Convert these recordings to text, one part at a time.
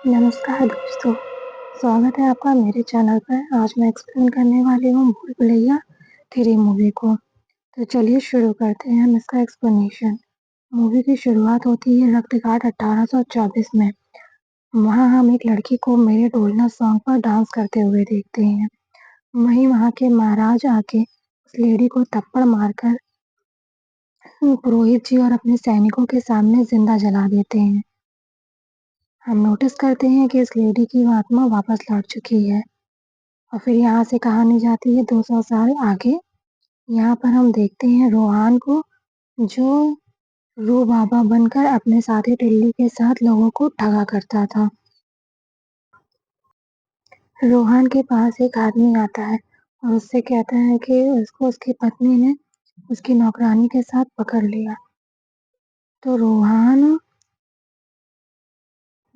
नमस्कार दोस्तों, स्वागत है आपका मेरे चैनल पर। आज मैं एक्सप्लेन करने वाली हूँ भूल भुलैया 3 मूवी को। तो चलिए शुरू करते हैं हम इसका एक्सप्लेनेशन। मूवी की शुरुआत होती है रक्तघाट 1824 में। वहाँ हम एक लड़की को मेरे ढोलना सॉन्ग पर डांस करते हुए देखते हैं। वहीं वहाँ के महाराज आके उस लेडी को थप्पड़ मारकर पुरोहित जी और अपने सैनिकों के सामने जिंदा जला देते हैं। हम नोटिस करते हैं कि इस लेडी की आत्मा वापस लौट चुकी है। और फिर यहाँ से कहानी जाती है 200 साल आगे। यहाँ पर हम देखते हैं रोहान को, जो रू बाबा बनकर अपने साथी टिल्ली के साथ लोगों को ठगा करता था। रोहान के पास एक आदमी आता है और उससे कहता है कि उसको उसकी पत्नी ने उसकी नौकरानी के साथ पकड़ लिया। तो रोहान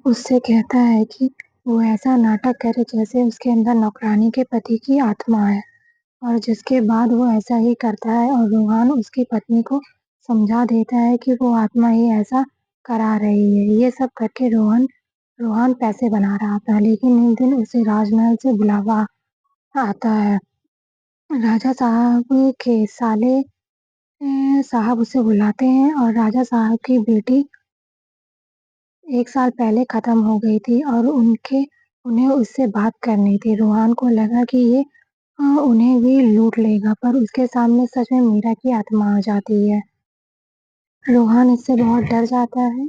उससे कहता है कि वो ऐसा नाटक करे जैसे उसके अंदर नौकरानी के पति की आत्मा है, और जिसके बाद वो ऐसा ही करता है और रोहान उसकी पत्नी को समझा देता है कि वो आत्मा ही ऐसा करा रही है। ये सब करके रोहन रोहन पैसे बना रहा था, लेकिन एक दिन उसे राजमहल से बुलावा आता है। राजा साहब के साले साहब उसे बुलाते हैं और राजा साहब की बेटी 1 साल पहले खत्म हो गई थी और उन्हें उससे बात करनी थी। रोहन को लगा कि ये उन्हें भी लूट लेगा, पर उसके सामने सच में मीरा की आत्मा आ जाती है। रोहन इससे बहुत डर जाता है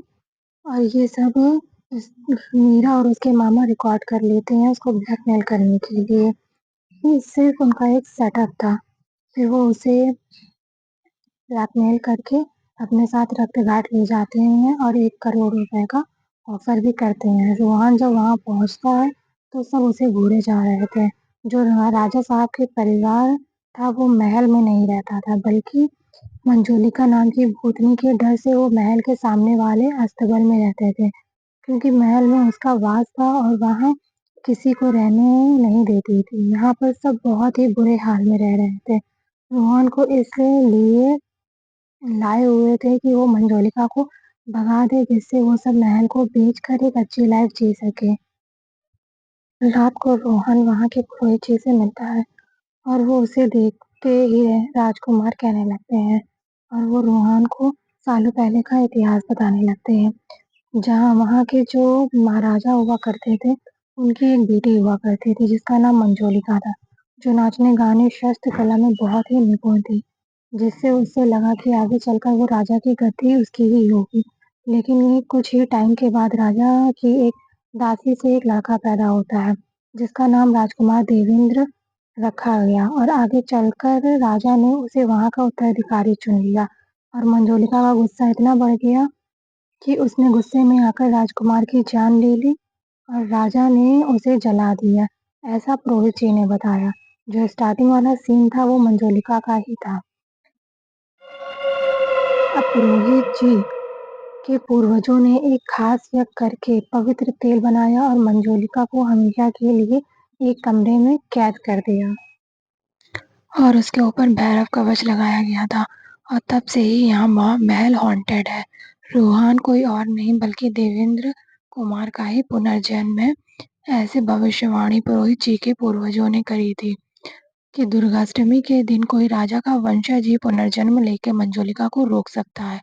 और ये सब मीरा और उसके मामा रिकॉर्ड कर लेते हैं उसको ब्लैकमेल करने के लिए। ये सिर्फ उनका एक सेटअप था। फिर वो उसे ब्लैकमेल करके अपने साथ रक्तघाट ले जाते हैं और 1 करोड़ रुपए का ऑफर भी करते हैं। रोहन जब वहां पहुंचता है तो सब उसे घूरे जा रहे थे। जो राजा साहब के परिवार था वो महल में नहीं रहता था, बल्कि मंजोलिका नाम की भूतनी के डर से वो महल के सामने वाले अस्तबल में रहते थे, क्योंकि महल में उसका वास था और वहां किसी को रहने नहीं देती थी। यहाँ पर सब बहुत ही बुरे हाल में रह रहे थे। रोहन को इसलिए लाए हुए थे कि वो मंजोलिका को भगा दे, जिससे वो सब महल को बेचकर एक अच्छी लाइफ जी सके। रात को रोहन वहां के पुरोहित जी से मिलता है और वो उसे देखते ही राजकुमार कहने लगते हैं और वो रोहन को सालों पहले का इतिहास बताने लगते हैं, जहाँ वहाँ के जो महाराजा हुआ करते थे उनकी एक बेटी हुआ करती थी जिसका नाम मंजोलिका था, जो नाचने गाने शस्त्र कला में बहुत ही निपुण थी, जिससे उससे लगा कि आगे चलकर वो राजा की गद्दी उसकी ही होगी। लेकिन ये कुछ ही टाइम के बाद राजा की एक दासी से एक लड़का पैदा होता है जिसका नाम राजकुमार देवेंद्र रखा गया, और आगे चलकर राजा ने उसे वहां का उत्तराधिकारी चुन लिया। और मंजोलिका का गुस्सा इतना बढ़ गया कि उसने गुस्से में आकर राजकुमार की जान ले ली और राजा ने उसे जला दिया। ऐसा पुरोहित जी ने बताया। जो स्टार्टिंग वाला सीन था वो मंजोलिका का ही था। अब पुरोहित जी के पूर्वजों ने एक खास यज्ञ करके पवित्र तेल बनाया और मंजोलिका को हमेशा के लिए एक कमरे में कैद कर दिया और उसके ऊपर भैरव कवच लगाया गया था। और तब से ही यहाँ महल हॉन्टेड है। रोहान कोई और नहीं बल्कि देवेंद्र कुमार का ही पुनर्जन्म है। ऐसे भविष्यवाणी पुरोहित जी के पूर्वजों ने करी थी कि दुर्गाष्टमी के दिन कोई राजा का वंशज ही पुनर्जन्म लेके मंजोलिका को रोक सकता है,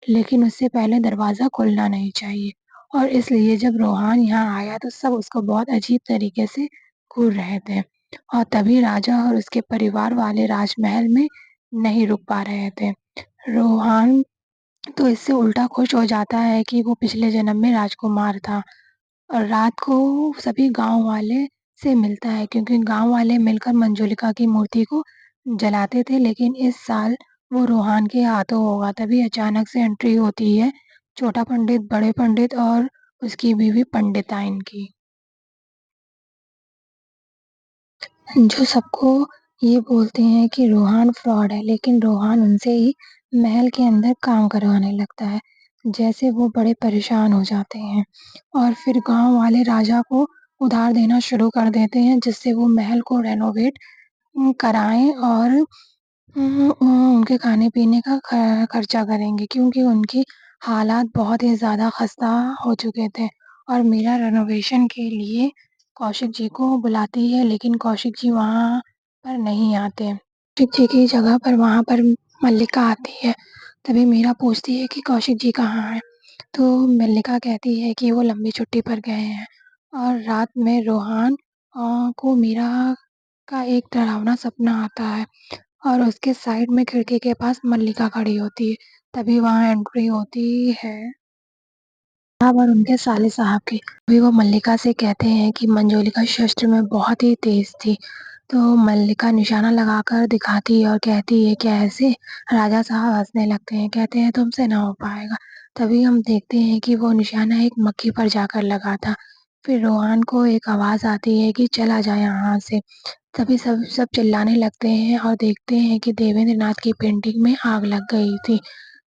लेकिन उससे पहले दरवाजा खुलना नहीं चाहिए। और इसलिए जब रोहान यहाँ आया तो सब उसको बहुत अजीब तरीके से घूर रहे थे, और तभी राजा और उसके परिवार वाले राजमहल में नहीं रुक पा रहे थे। रोहान तो इससे उल्टा खुश हो जाता है कि वो पिछले जन्म में राजकुमार था, और रात को सभी गांव वाले से मिलता है, क्योंकि गांव वाले मिलकर मंजोलिका की मूर्ति को जलाते थे, लेकिन इस साल वो रोहान के हाथों होगा। तभी अचानक से एंट्री होती है छोटा पंडित, बड़े पंडित और उसकी बीवी पंडिताइन की, जो सबको ये बोलते हैं कि रोहान फ्रॉड है, लेकिन रोहान उनसे ही महल के अंदर काम करवाने लगता है। जैसे वो बड़े परेशान हो जाते हैं और फिर गांव वाले राजा को उधार देना शुरू कर देते हैं, जिससे वो महल को रेनोवेट कराएं और उनके खाने पीने का खर्चा करेंगे, क्योंकि उनकी हालात बहुत ही ज्यादा खस्ता हो चुके थे। और मीरा रेनोवेशन के लिए कौशिक जी को बुलाती है, लेकिन कौशिक जी वहाँ पर नहीं आते। कौशिक जी की जगह पर वहाँ पर मल्लिका आती है। तभी मीरा पूछती है कि कौशिक जी कहाँ हैं? तो मल्लिका कहती है कि वो लंबी छुट्टी पर गए हैं। और रात में रोहान को मीरा का एक डरावना सपना आता है और उसके साइड में खिड़की के पास मल्लिका खड़ी होती है। तभी वहाँ एंट्री होती है साहब और उनके साले साहब की। तभी वो मल्लिका से कहते हैं कि मंजोलिका शस्त्र में बहुत ही तेज थी। तो मल्लिका निशाना लगाकर दिखाती है और कहती है कि ऐसे? राजा साहब हंसने लगते हैं, कहते हैं तुमसे ना हो पाएगा। तभी हम देखते हैं कि वो निशाना एक मक्खी पर जाकर लगा था। फिर रोहान को एक आवाज आती है कि चला जाए यहाँ से। तभी सब सब चिल्लाने लगते हैं और देखते हैं कि देवेंद्र नाथ की पेंटिंग में आग लग गई थी।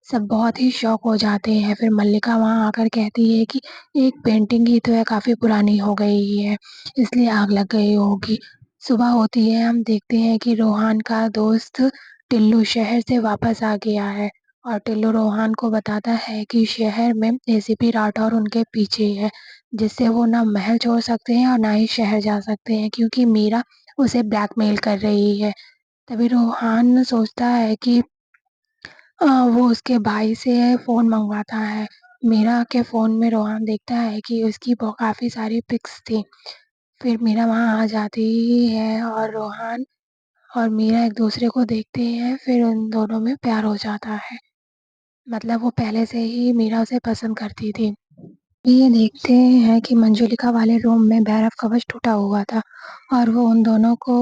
सब बहुत ही शॉक हो जाते हैं। फिर मल्लिका वहाँ आकर कहती है कि एक पेंटिंग ही तो है, काफी पुरानी हो गई है, इसलिए आग लग गई होगी। सुबह होती है, हम देखते हैं कि रोहान का दोस्त टिल्लू शहर से वापस आ गया है और टिल्लू रोहान को बताता है कि शहर में एसीपी राठौर उनके पीछे है, जिससे वो ना महल छोड़ सकते हैं और ना ही शहर जा सकते हैं, क्योंकि मीरा उसे ब्लैकमेल कर रही है। तभी रोहान सोचता है कि वो उसके भाई से फ़ोन मंगवाता है। मीरा के फ़ोन में रोहान देखता है कि उसकी काफ़ी सारी पिक्स थी। फिर मीरा वहाँ आ जाती है और रोहान और मीरा एक दूसरे को देखते हैं। फिर उन दोनों में प्यार हो जाता है। मतलब वो पहले से ही मीरा उसे पसंद करती थी। ये देखते हैं कि मंजुलिका वाले रूम में भैरव कवच टूटा हुआ था और वो उन दोनों को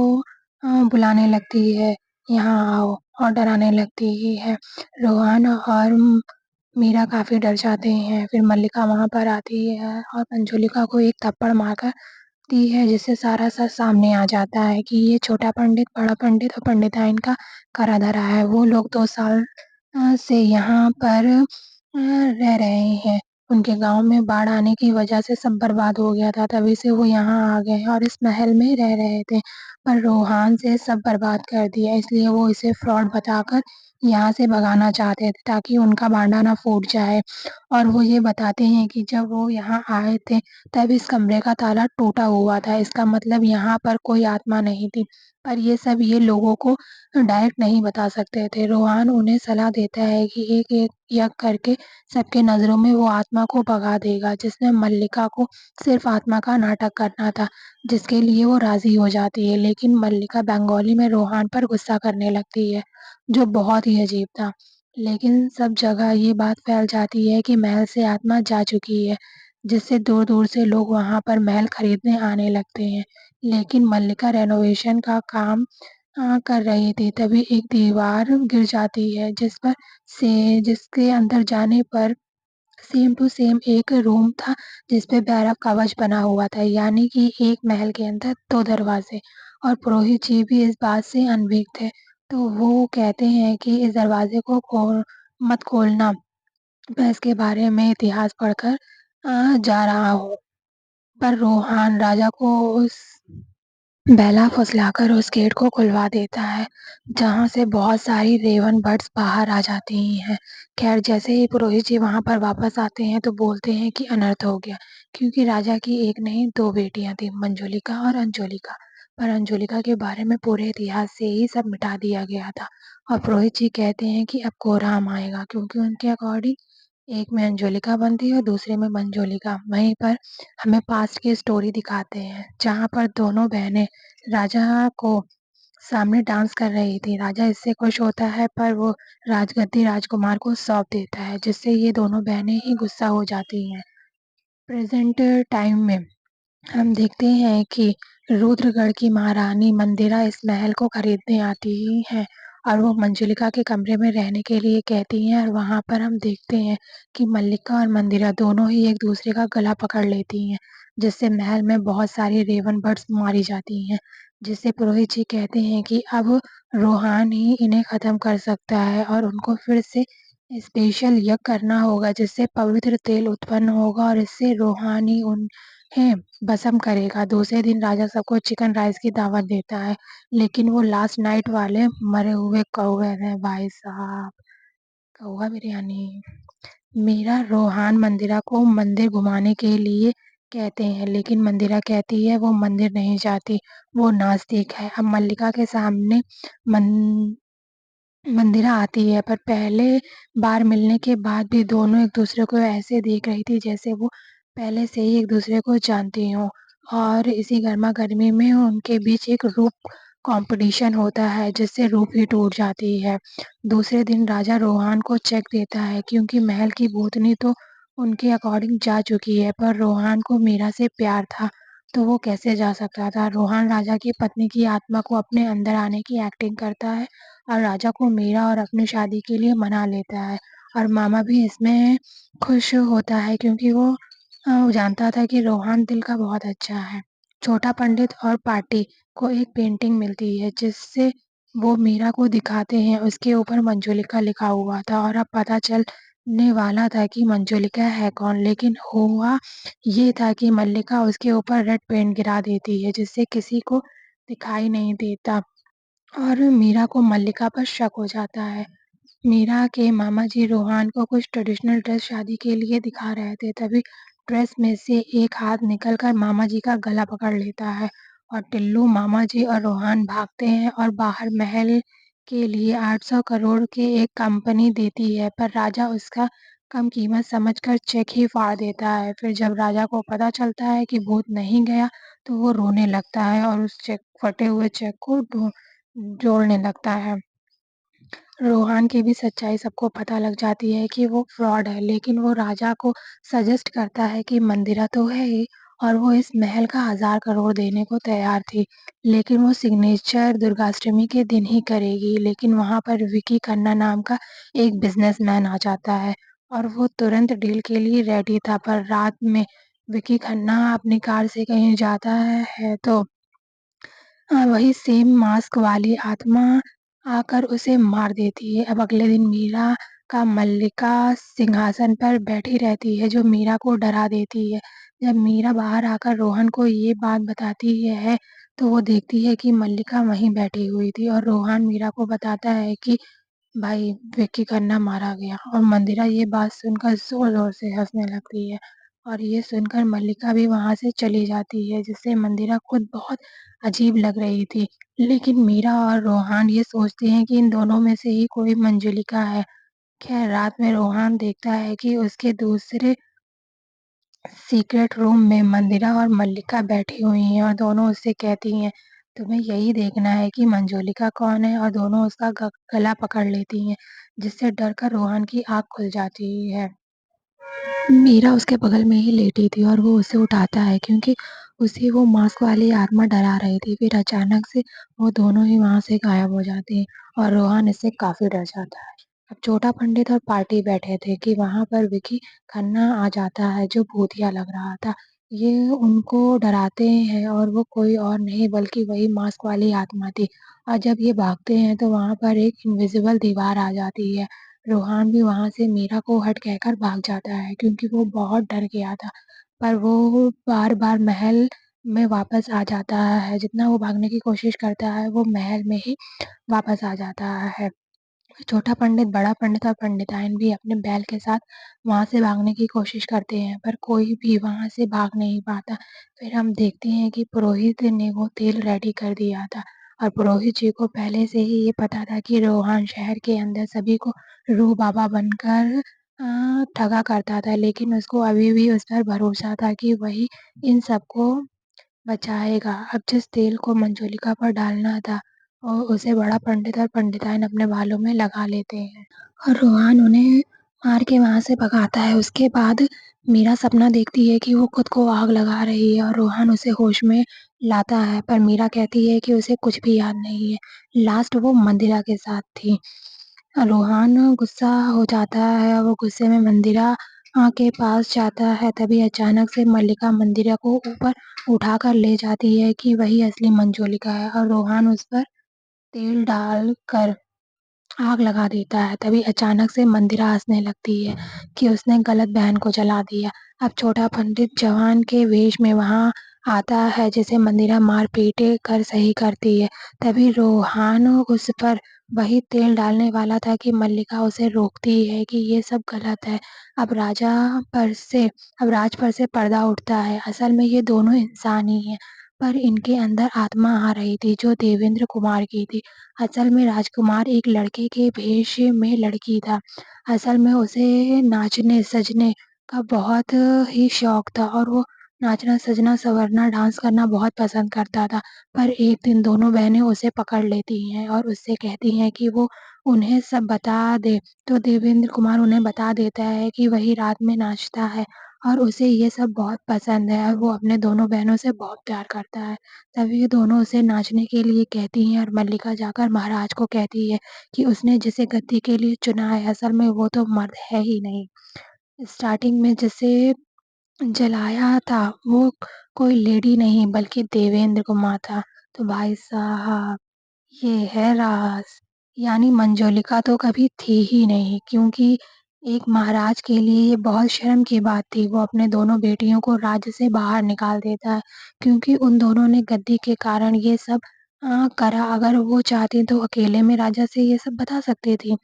बुलाने लगती है, यहाँ आओ, और डराने लगती है। रोहन और मीरा काफी डर जाते हैं। फिर मल्लिका वहां पर आती है और मंजुलिका को एक थप्पड़ मारकर दी है, जिससे सारा सच सामने आ जाता है कि ये छोटा पंडित, बड़ा पंडित और पंडिताइन का करा धरा है। वो लोग 2 साल से यहाँ पर रह रहे हैं। उनके गांव में बाढ़ आने की वजह से सब बर्बाद हो गया था, तभी से वो यहाँ आ गए हैं और इस महल में रह रहे थे। पर रोहान से सब बर्बाद कर दिया, इसलिए वो इसे फ्रॉड बताकर यहाँ से भगाना चाहते थे, ताकि उनका भांडा ना फूट जाए। और वो ये बताते हैं कि जब वो यहाँ आए थे तब इस कमरे का ताला टूटा हुआ था, इसका मतलब यहाँ पर कोई आत्मा नहीं थी। पर ये सब ये लोगों को डायरेक्ट नहीं बता सकते थे। रोहान उन्हें सलाह देता है कि एक एक यज्ञ करके सबके नजरों में वो आत्मा को भगा देगा, जिसमें मल्लिका को सिर्फ आत्मा का नाटक करना था, जिसके लिए वो राजी हो जाती है। लेकिन मल्लिका बंगाली में रोहान पर गुस्सा करने लगती है, जो बहुत ही अजीब था। लेकिन सब जगह ये बात फैल जाती है कि महल से आत्मा जा चुकी है, जिससे दूर दूर से लोग वहां पर महल खरीदने आने लगते हैं। लेकिन मल्लिका रेनोवेशन का काम कर रही थी, तभी एक दीवार गिर जाती है, जिसके अंदर जाने पर सेम टू सेम एक रूम था, जिसपे भैरव कवच बना हुआ था, यानी कि एक महल के अंदर 2 दरवाजे। और पुरोहित जी भी इस बात से अनभिज्ञ थे, तो वो कहते हैं कि इस दरवाजे को मत खोलना, मैं इसके बारे में इतिहास पढ़कर जा रहा हूँ। पर रोहान राजा को उस बेला फुसलाकर उस गेट को खुलवा देता है, जहाँ से बहुत सारी रेवन बर्ड्स बाहर आ जाती हैं। खैर, जैसे ही पुरोहित जी वहाँ पर वापस आते हैं तो बोलते हैं कि अनर्थ हो गया, क्योंकि राजा की एक नहीं 2 बेटियां थी, मंजुलिका और अंजुलिका। पर अंजुलिका के बारे में पूरे इतिहास से ही सब मिटा दिया गया था। और पुरोहित जी कहते हैं कि अब कोहराम आएगा, क्योंकि उनके अकॉर्डिंग एक में अंजुलिका बनती है और दूसरे में मंजुलिका। वहीं पर हमें पास्ट की स्टोरी दिखाते हैं, जहाँ पर दोनों बहनें राजा को सामने डांस कर रही थी। राजा इससे खुश होता है, पर वो राजगद्दी राजकुमार को सौंप देता है, जिससे ये दोनों बहनें ही गुस्सा हो जाती हैं। प्रेजेंट टाइम में हम देखते हैं कि रुद्रगढ़ की महारानी मंदिरा इस महल को खरीदने आती है और वो मंजुलिका के कमरे में रहने के लिए कहती हैं। और वहां पर हम देखते हैं कि मल्लिका और मंदिरा दोनों ही एक दूसरे का गला पकड़ लेती हैं, जिससे महल में बहुत सारी रेवन बर्ड्स मारी जाती हैं। जिससे पुरोहित जी कहते हैं कि अब रोहान ही इन्हें खत्म कर सकता है और उनको फिर से स्पेशल यज्ञ करना होगा, जिससे पवित्र तेल उत्पन्न होगा और इससे रोहान ही उन्हें भस्म करेगा। दूसरे दिन राजा सबको चिकन राइस की दावत देता है, लेकिन वो लास्ट नाइट वाले मरे हुए कौवे हैं भाई साहब, कौवा बिरयानी। मीरा रोहान मंदिरा को मंदिर घुमाने के लिए कहते हैं, लेकिन मंदिरा कहती है वो मंदिर नहीं जाती, वो नास्तिक है। अब मल्लिका के सामने मन मंदिरा आती है, पर पहले बार मिलने के बाद भी दोनों एक दूसरे को ऐसे देख रही थी जैसे वो पहले से ही एक दूसरे को जानती हों। और इसी गर्मा गर्मी में उनके बीच एक रूप कंपटीशन होता है, जिससे रूप ही टूट जाती है। दूसरे दिन राजा रोहान को चेक देता है, क्योंकि महल की भूतनी तो उनके अकॉर्डिंग जा चुकी है, पर रोहान को मीरा से प्यार था, तो वो कैसे जा सकता था। रोहान राजा की पत्नी की आत्मा को अपने अंदर आने की एक्टिंग करता है और राजा को मीरा और अपनी शादी के लिए मना लेता है। और मामा भी इसमें खुश होता है, क्योंकि वो जानता था कि रोहान दिल का बहुत अच्छा है। छोटा पंडित और पार्टी को एक पेंटिंग मिलती है, जिससे वो मीरा को दिखाते हैं। उसके ऊपर मंजुलिका लिखा हुआ था, और अब पता चलने वाला था कि मंजुलिका है कौन, लेकिन हुआ ये था कि मल्लिका उसके ऊपर रेड पेंट गिरा देती है, जिससे किसी को दिखाई नहीं देता। और मीरा को मल्लिका पर शक हो जाता है। मीरा के मामा जी रोहान को कुछ ट्रेडिशनल ड्रेस शादी के लिए दिखा रहे थे, तभी ड्रेस में से एक हाथ निकलकर मामा जी का गला पकड़ लेता है, और टिल्लू मामा जी और रोहान भागते हैं और बाहर महल के लिए 800 करोड़ के एक कंपनी देती है, पर राजा उसका कम कीमत समझकर चेक ही फाड़ देता है। फिर जब राजा को पता चलता है कि भूत नहीं गया, तो वो रोने लगता है और उस फटे हुए चेक को जोड़ने लगता है। रोहान की भी सच्चाई सबको पता लग जाती है कि वो फ्रॉड है, लेकिन वो राजा को सजेस्ट करता है कि मंदिरा तो है ही, और वो इस महल का 1000 करोड़ देने को तैयार थी, लेकिन वो सिग्नेचर दुर्गाष्टमी के दिन ही करेगी। लेकिन वहां पर विकी खन्ना नाम का एक बिजनेसमैन आ जाता है, और वो तुरंत डील के लिए रेडी था। पर रात में विकी खन्ना अपनी कार से कहीं जाता है, तो वही सेम मास्क वाली आत्मा आकर उसे मार देती है। अब अगले दिन मीरा का मल्लिका सिंहासन पर बैठी रहती है, जो मीरा को डरा देती है। जब मीरा बाहर आकर रोहन को ये बात बताती है, तो वो देखती है कि मल्लिका वहीं बैठी हुई थी, और रोहन मीरा को बताता है कि भाई विक्की खन्ना मारा गया। और मंदिरा ये बात सुनकर जोर जोर से हंसने लगती है, और ये सुनकर मल्लिका भी वहां से चली जाती है, जिससे मंदिरा खुद बहुत अजीब लग रही थी। लेकिन मीरा और रोहान ये सोचते हैं कि इन दोनों में से ही कोई मंजुलिका है। खैर, रात में रोहान देखता है कि उसके दूसरे सीक्रेट रूम में मंदिरा और मल्लिका बैठी हुई हैं, और दोनों उससे कहती हैं, तुम्हें यही देखना है कि मंजुलिका कौन है, और दोनों उसका गला पकड़ लेती हैं, जिससे डर कर रोहन की आंख खुल जाती है। मीरा उसके बगल में ही लेटी थी, और वो उसे उठाता है, क्योंकि उसे वो मास्क वाली आत्मा डरा रही थी। फिर अचानक से वो दोनों ही वहां से गायब हो जाते हैं, और रोहन इससे काफी डर जाता है। अब छोटा पंडित और पार्टी बैठे थे कि वहां पर विकी खन्ना आ जाता है, जो भूतिया लग रहा था। ये उनको डराते हैं, और वो कोई और नहीं बल्कि वही मास्क वाली आत्मा थी। और जब ये भागते हैं, तो वहां पर एक इनविजिबल दीवार आ जाती है। रोहान भी वहां से मीरा को हट कहकर भाग जाता है, क्योंकि वो बहुत डर गया था। पर वो बार बार महल में वापस आ जाता है। जितना वो भागने की कोशिश करता है, वो महल में ही वापस आ जाता है। छोटा पंडित, बड़ा पंडित और पंडिताइन भी अपने बैल के साथ वहां से भागने की कोशिश करते हैं, पर कोई भी वहां से भाग नहीं पाता। फिर हम देखते हैं कि पुरोहित ने वो तेल रेडी कर दिया था, और पुरोहित जी को पहले से ही ये पता था कि रोहान शहर के अंदर सभी को रूह बाबा बनकर ठगा करता था, लेकिन उसको अभी भी उस पर भरोसा था कि वही इन सबको बचाएगा। अब जिस तेल को मंजोलिका पर डालना था, और उसे बड़ा पंडित और पंडिताइन अपने बालों में लगा लेते हैं, और रोहान उन्हें मार के वहां से भगाता है। उसके बाद मीरा सपना देखती है कि वो खुद को आग लगा रही है, और रोहान उसे होश में लाता है, पर मीरा कहती है कि उसे कुछ भी याद नहीं है। लास्ट वो मंदिरा के साथ थी। रोहान गुस्सा हो जाता है, और वो गुस्से में मंदिरा के पास जाता है। तभी अचानक से मल्लिका मंदिरा को ऊपर उठाकर ले जाती है कि वही असली मंजोलिका है, और रोहान उस पर तेल डालकर आग लगा देता है। तभी अचानक से मंदिरा हंसने लगती है कि उसने गलत बहन को जला दिया। अब छोटा पंडित जवान के वेश में वहां आता है जिसे मंदिरा मार-पीट कर सही करती है। तभी रोहान उस पर वही तेल डालने वाला था कि मल्लिका उसे रोकती है कि ये सब गलत है। अब राजा पर से अब राज पर से पर्दा उठता है। असल में ये दोनों इंसान ही हैं, पर इनके अंदर आत्मा आ रही थी जो देवेंद्र कुमार की थी। असल में राजकुमार एक लड़के के भेष में लड़की था। असल में उसे नाचने-सजने का बहुत ही शौक था और वो नाचना, सजना, संवरना, डांस करना बहुत पसंद करता था। पर एक दिन दोनों बहनें उसे पकड़ लेती हैं और उससे कहती हैं कि वो उन्हें सब बता दे। तो देवेंद्र कुमार उन्हें बता देता है कि वही रात में नाचता है और उसे ये सब बहुत पसंद है और वो अपने दोनों बहनों से बहुत प्यार करता है। तभी ये दोनों उसे नाचने के लिए कहती हैं और मल्लिका जाकर महाराज को कहती है कि उसने जिसे गद्दी के लिए चुना है, असल में वो तो मर्द है ही नहीं। स्टार्टिंग में जिसे जलाया था वो कोई लेडी नहीं बल्कि देवेंद्र कुमार था। तो भाई साहब, ये है राज। यानी मंजोलिका तो कभी थी ही नहीं, क्योंकि एक महाराज के लिए ये बहुत शर्म की बात थी। वो अपने दोनों बेटियों को राज्य से बाहर निकाल देता है, क्योंकि उन दोनों ने गद्दी के कारण ये सब करा। अगर वो चाहती तो अकेले में राजा से ये सब बता सकती थी,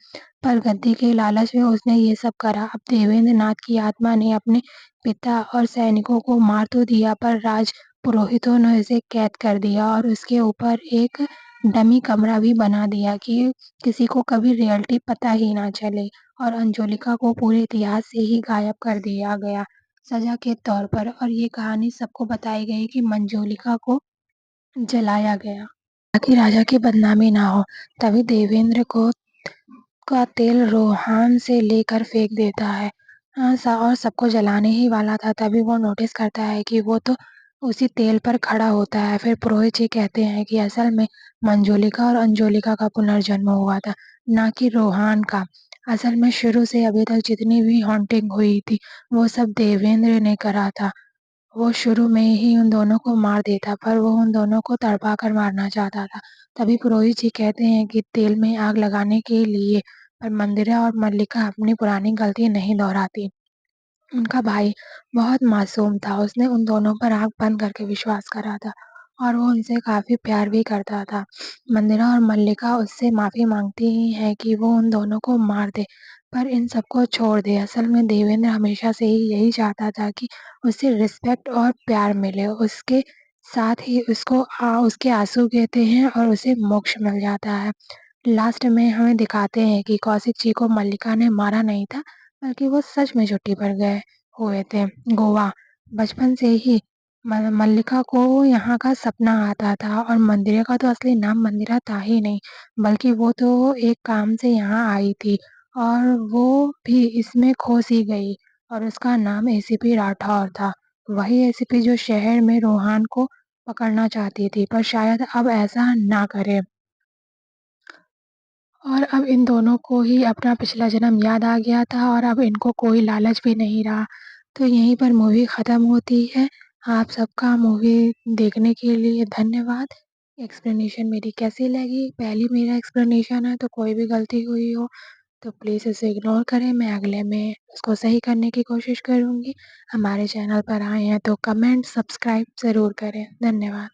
पर गद्दी के लालच में उसने ये सब करा। अब देवेंद्र नाथ की आत्मा ने अपने पिता और सैनिकों को मार तो दिया, पर राज पुरोहितों ने इसे कैद कर दिया और उसके ऊपर एक डमी कमरा भी बना दिया कि किसी को कभी रियलिटी पता ही ना चले। और अंजोलिका को पूरे इतिहास से ही गायब कर दिया गया सजा के तौर पर। और ये कहानी सबको बताई गई कि मंजोलिका को जलाया गया ताकि राजा की बदनामी ना हो। तभी देवेंद्र को का तेल रोहान से लेकर फेंक देता है। और सबको जलाने ही वाला था। तभी वो नोटिस करता है कि वो तो उसी तेल पर खड़ा होता है। फिर पुरोहित जी कहते हैं कि असल में मंजोलिका और अंजोलिका का पुनर्जन्म हुआ था, ना कि रोहान का। असल में शुरू से अभी तक जितनी भी हॉन्टिंग हुई थी वो सब देवेंद्र ने करा था। वो शुरू में ही उन दोनों को मार देता, पर वो उन दोनों को तड़पा कर मारना चाहता था। तभी पुरोहित जी कहते हैं कि तेल में आग लगाने के लिए, पर मंदिरा और मल्लिका अपनी पुरानी गलती नहीं दोहराती। उनका भाई बहुत मासूम था, उसने उन दोनों पर आँख बंद करके विश्वास करा था और वो उनसे काफ़ी प्यार भी करता था। मंदिरा और मल्लिका उससे माफ़ी माँगती ही हैं कि वो उन दोनों को मार दे, पर इन सबको छोड़ दे। असल में देवेंद्र हमेशा से ही यही चाहता था कि उसे रिस्पेक्ट और प्यार मिले, उसके साथ ही उसके आँसू गिरते हैं और उसे मोक्ष मिल जाता है। लास्ट में हमें दिखाते हैं कि कौशिक जी को मल्लिका ने मारा नहीं था, बल्कि वो सच में छुट्टी पर गए हुए थे गोवा। बचपन से ही मल्लिका को यहाँ का सपना आता था और मंदिरा का तो असली नाम मंदिरा था ही नहीं, बल्कि वो तो एक काम से यहाँ आई थी और वो भी इसमें खो सी गई। और उसका नाम एसीपी राठौर था, वही एसीपी जो शहर में रोहान को पकड़ना चाहती थी, पर शायद अब ऐसा ना करे। और अब इन दोनों को ही अपना पिछला जन्म याद आ गया था और अब इनको कोई लालच भी नहीं रहा। तो यहीं पर मूवी ख़त्म होती है। आप सबका मूवी देखने के लिए धन्यवाद। एक्सप्लेनेशन मेरी कैसी लगी? पहली मेरा एक्सप्लेनेशन है, तो कोई भी गलती हुई हो तो प्लीज़ इसे इग्नोर करें। मैं अगले में उसको सही करने की कोशिश करूँगी। हमारे चैनल पर आए हैं तो कमेंट, सब्सक्राइब ज़रूर करें। धन्यवाद।